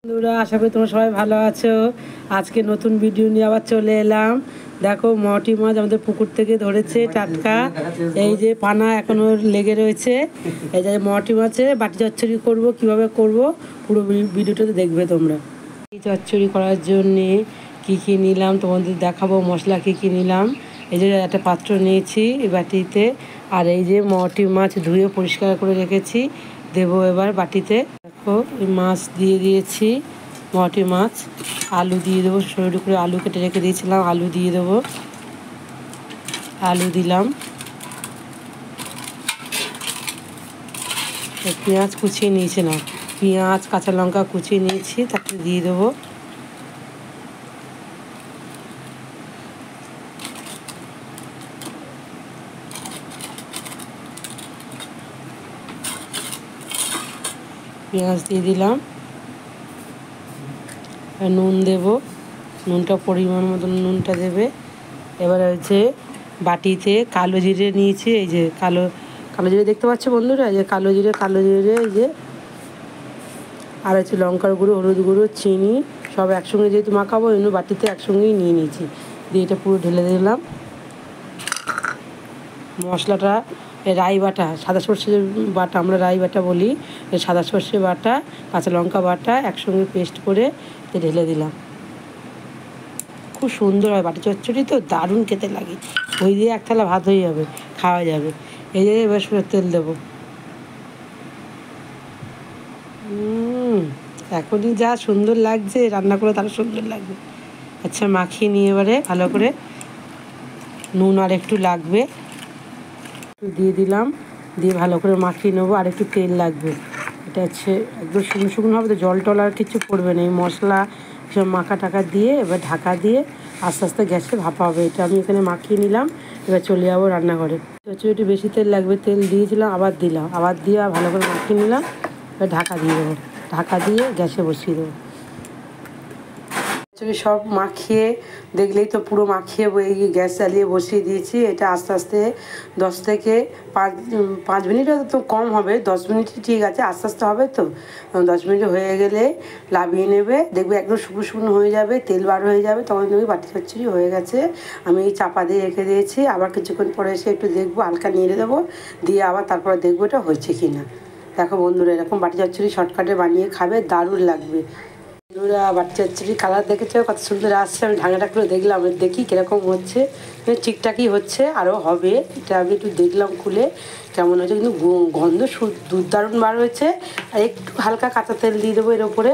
বন্ধুরা, আশা করি তোমরা সবাই ভালো আছো। আজকে নতুন ভিডিও নিয়ে আবার চলে এলাম। দেখো, মটি মাছ আমাদের পুকুর থেকে ধরেছে টাটকা। এই যে পানা এখনো লেগে রয়েছে। এই যে মটি মাছের বাটি চচ্চড়ি করব, কিভাবে করব পুরো ভিডিওটাতে দেখবে তোমরা। এই চচ্চড়ি করার জন্যে কী কী নিলাম তোমাদের দেখাবো, মশলা কী কী নিলাম। এই যে একটা পাত্র নিয়েছি এই বাটিতে, আর এই যে মটি মাছ ধুয়ে পরিষ্কার করে রেখেছি, দেবো এবার বাটিতে। দেখো, এই মাছ দিয়ে দিয়েছি, মটি মাছ। আলু দিয়ে দেবো, সরু করে আলু কেটে রেখে দিয়েছিলাম, আলু দিয়ে দেবো। আলু দিলাম, পেঁয়াজ কুচিয়ে নিয়েছিলাম, পেঁয়াজ কাঁচা লঙ্কা কুচিয়ে নিয়েছি, তাতে দিয়ে দেবো। পেঁয়াজ দিয়ে দিলাম, নুন দেব, নুনটা পরিমাণ মতন নুনটা দেবে। এবার হচ্ছে বাটিতে কালো জিরে নিয়েছি, এই যে কালো কালো জিরে দেখতে পাচ্ছ বন্ধুরা, এই যে কালো জিরে এই যে, আর হচ্ছে লঙ্কার গুঁড়ো, হলুদ গুঁড়ো, চিনি সব একসঙ্গে যেহেতু মাখাবো, এই জন্য বাটিতে একসঙ্গেই নিয়ে নিয়েছি। দিয়ে এটা পুরো ঢেলে দিলাম। মশলাটা রাই বাটা, সাদা সর্ষে বাটা, আমরা রাই বাটা বলি, সাদা সর্ষে বাটা, কাঁচা লঙ্কা বাটা একসঙ্গে পেস্ট করে ঢেলে দিলাম। খুব সুন্দর হয় বাটি চচ্চড়ি, তো দারুণ খেতে লাগে। ওই দিয়ে এক থালা ভাত হয়ে যাবে, খাওয়া যাবে। এই যে এবার তেল দেবো। এখনই যা সুন্দর লাগছে, রান্না করে তারও সুন্দর লাগবে। আচ্ছা, মাখিয়ে নিয়ে এবারে ভালো করে, নুন আর একটু লাগবে, দিয়ে দিলাম, দিয়ে ভালো করে মাখিয়ে নেবো। আর একটু তেল লাগবে। এটা হচ্ছে একদম শুকনো শুকনো হবে, তো জল টল আর কিছু পড়বে না। এই মশলা সব মাখা টাকা দিয়ে এবার ঢাকা দিয়ে আস্তে আস্তে গ্যাসে ভাপা হবে। এটা আমি এখানে মাখিয়ে নিলাম, এবার চলে যাবো রান্নাঘরে। একটু বেশি তেল লাগবে, তেল দিয়েছিলাম, আবার দিলাম, আবার দিয়ে ভালো করে মাখিয়ে নিলাম। এবার ঢাকা দিয়ে দেবো, ঢাকা দিয়ে গ্যাসে বসিয়ে দেবো। সব মাখিয়ে দেখলেই তো পুরো মাখিয়ে গ্যাস জ্বালিয়ে বসিয়ে দিয়েছি। এটা আস্তে আস্তে 10 থেকে 5 মিনিট তো কম হবে, 10 মিনিট ঠিক আছে, আস্তে আস্তে হবে তো। 10 মিনিট হয়ে গেলে লাভিয়ে নেবে, দেখবে একদম শুকনো শুকনো হয়ে যাবে, তেল বার হয়ে যাবে, তখন দেখবি বাটি চচ্চড়ি হয়ে গেছে। আমি এই চাপা দিয়ে রেখে দিয়েছি, আবার কিছুক্ষণ পরে এসে একটু দেখবো, হালকা নেড়ে দেবো, দিয়ে আবার তারপরে দেখবো এটা হয়েছে কি না। দেখো বন্ধুরা, এরকম বাটি চচ্চড়ি শর্টকাটে বানিয়ে খাবে, দারুণ লাগবে। বন্ধুরা, বাটি চচ্চড়ি কালার দেখেছো কত সুন্দর আসছে। আমি ঢাকাটা করে দেখলাম, দেখি কীরকম হচ্ছে। ঠিকঠাকই হচ্ছে, আরও হবে। এটা আমি একটু দেখলাম খুলে কেমন হয়েছে, কিন্তু গন্ধ দুর্দারুণ বার হয়েছে। আর একটু হালকা কাঁচা তেল দিয়ে দেবো এর ওপরে।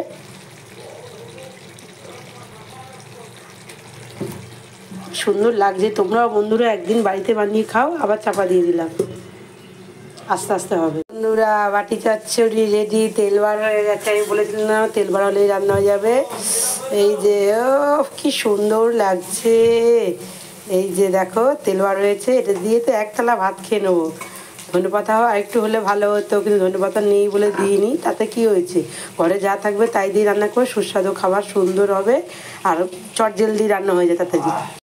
সুন্দর লাগছে। তোমরাও বন্ধুরা একদিন বাড়িতে বানিয়ে খাও। আবার চাপা দিয়ে দিলাম, আস্তে আস্তে হবে। বন্ধুরা, বাটি চচ্চড়ি রেডি, তেল বার হয়ে গেছে। আমি বলেছিলাম না, তেল বার হলেই রান্না হয়ে যাবে। এই যে কি সুন্দর লাগছে। এই যে দেখো, তেল বার হয়েছে, এটা দিয়ে তো এক থালা ভাত খেয়ে নেবো। ধনেপাতা আর একটু হলে ভালো হতো, কিন্তু ধনেপাতা নেই বলে দিইনি। তাতে কি হয়েছে, ঘরে যা থাকবে তাই দিয়ে রান্না করে সুস্বাদু খাবার সুন্দর হবে, আর চটজলদি রান্না হয়ে যায় তাতে।